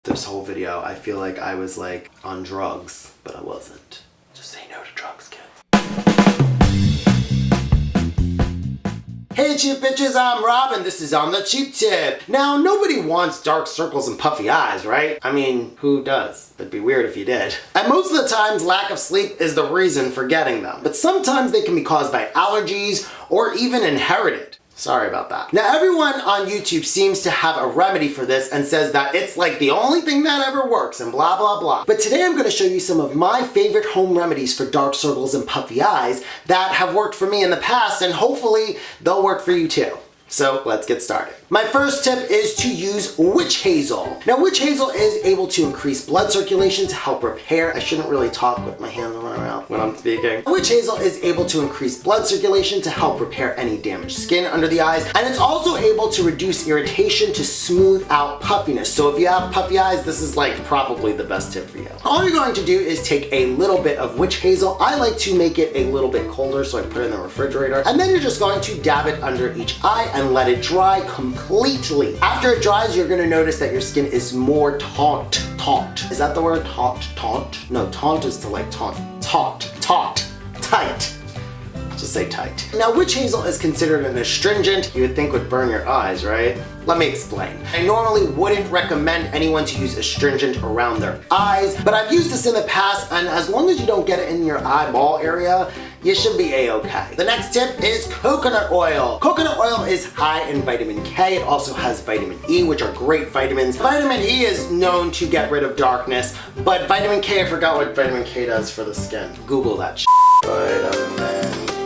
This whole video, I feel like I was like on drugs, but I wasn't. Just say no to drugs, kids. Hey cheap bitches, I'm Rob and this is On The Cheap Tip. Now, nobody wants dark circles and puffy eyes, right? I mean, who does? It'd be weird if you did. And most of the times, lack of sleep is the reason for getting them. But sometimes they can be caused by allergies or even inherited. Sorry about that. Now, everyone on YouTube seems to have a remedy for this and says that it's like the only thing that ever works and blah, blah, blah. But today I'm gonna show you some of my favorite home remedies for dark circles and puffy eyes that have worked for me in the past, and hopefully they'll work for you too. So let's get started. My first tip is to use witch hazel. Now, witch hazel is able to increase blood circulation to help repair. I shouldn't really talk with my hands around when I'm speaking. Witch hazel is able to increase blood circulation to help repair any damaged skin under the eyes, and it's also able to reduce irritation to smooth out puffiness. So if you have puffy eyes, this is like probably the best tip for you. All you're going to do is take a little bit of witch hazel. I like to make it a little bit colder, so I put it in the refrigerator, and then you're just going to dab it under each eye and let it dry completely. After it dries, you're gonna notice that your skin is more taut. Is that the word? Taunt? No, taunt is to like taunt. Tight. Just say tight. Now, witch hazel is considered an astringent. You would think would burn your eyes, right? Let me explain. I normally wouldn't recommend anyone to use astringent around their eyes, but I've used this in the past, and as long as you don't get it in your eyeball area, you should be a-okay. The next tip is coconut oil. Coconut oil is high in vitamin K. It also has vitamin E, which are great vitamins. Vitamin E is known to get rid of darkness, but vitamin K, I forgot what vitamin K does for the skin. Google that shit. Vitamin K.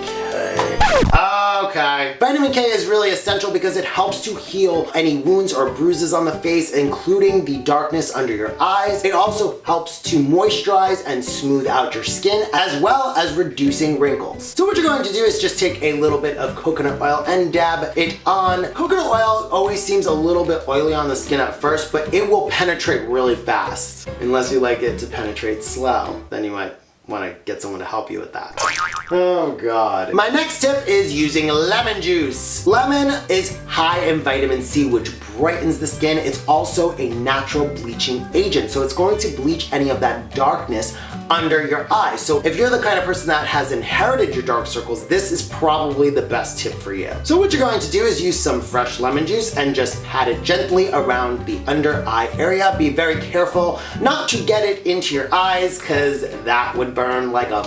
Okay. Vitamin K is really essential because it helps to heal any wounds or bruises on the face, including the darkness under your eyes. It also helps to moisturize and smooth out your skin, as well as reducing wrinkles. So what you're going to do is just take a little bit of coconut oil and dab it on. Coconut oil always seems a little bit oily on the skin at first, but it will penetrate really fast. Unless you like it to penetrate slow, then you might want to get someone to help you with that. Oh God. My next tip is using lemon juice. Lemon is high in vitamin C, which brightens the skin. It's also a natural bleaching agent, so it's going to bleach any of that darkness under your eyes. So if you're the kind of person that has inherited your dark circles, this is probably the best tip for you. So what you're going to do is use some fresh lemon juice and just pat it gently around the under eye area. Be very careful not to get it into your eyes, because that would burn like a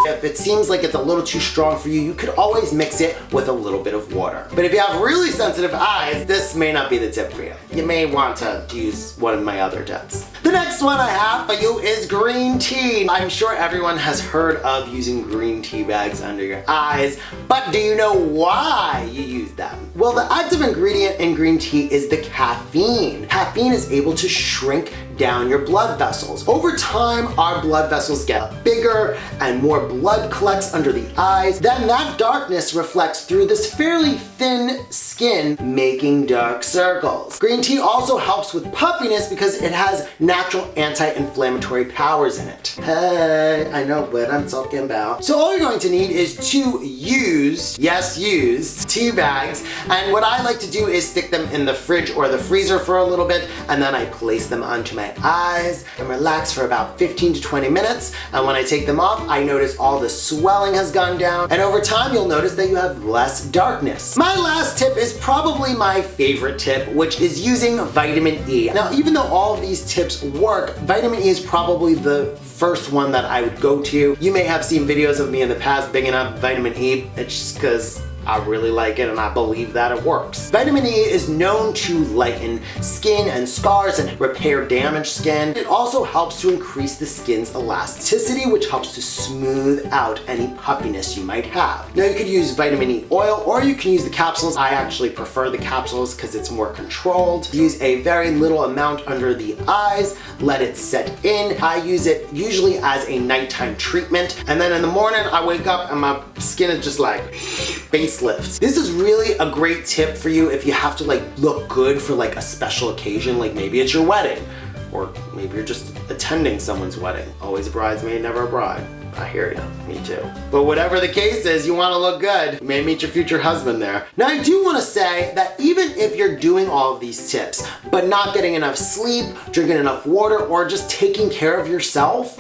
If it seems like it's a little too strong for you, you could always mix it with a little bit of water. But if you have really sensitive eyes, this may not be the tip for you. You may want to use one of my other tips. The next one I have for you is green tea. I'm sure everyone has heard of using green tea bags under your eyes, but do you know why you use them? Well, the active ingredient in green tea is the caffeine. Caffeine is able to shrink down your blood vessels. Over time, our blood vessels get bigger and more blood collects under the eyes. Then that darkness reflects through this fairly thin skin, making dark circles. Green tea also helps with puffiness because it has natural anti-inflammatory powers in it. Hey, I know what I'm talking about. So all you're going to need is to use, yes, used tea bags. And what I like to do is stick them in the fridge or the freezer for a little bit, and then I place them onto my eyes and relax for about 15 to 20 minutes. And when I take them off, I notice all the swelling has gone down, and over time you'll notice that you have less darkness. My last tip is probably my favorite tip, which is using vitamin E. Now, even though all of these tips work, vitamin E is probably the first one that I would go to. You may have seen videos of me in the past bigging up vitamin E. It's just because I really like it and I believe that it works. Vitamin E is known to lighten skin and scars and repair damaged skin. It also helps to increase the skin's elasticity, which helps to smooth out any puffiness you might have. Now, you could use vitamin E oil or you can use the capsules. I actually prefer the capsules because it's more controlled. Use a very little amount under the eyes, let it set in. I use it usually as a nighttime treatment, and then in the morning I wake up and my skin is just like facelift. This is really a great tip for you if you have to like look good for like a special occasion, like maybe it's your wedding, or maybe you're just attending someone's wedding. Always a bridesmaid, never a bride. I hear you. Me too. But whatever the case is, you want to look good. You may meet your future husband there. Now, I do want to say that even if you're doing all of these tips, but not getting enough sleep, drinking enough water, or just taking care of yourself,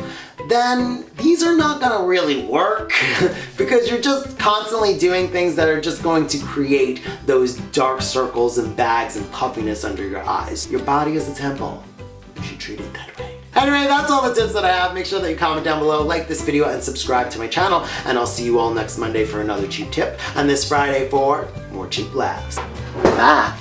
then these are not gonna really work because you're just constantly doing things that are just going to create those dark circles and bags and puffiness under your eyes. Your body is a temple. You should treat it that way. Anyway, that's all the tips that I have. Make sure that you comment down below, like this video, and subscribe to my channel. And I'll see you all next Monday for another cheap tip, and this Friday for more cheap laughs. Bye.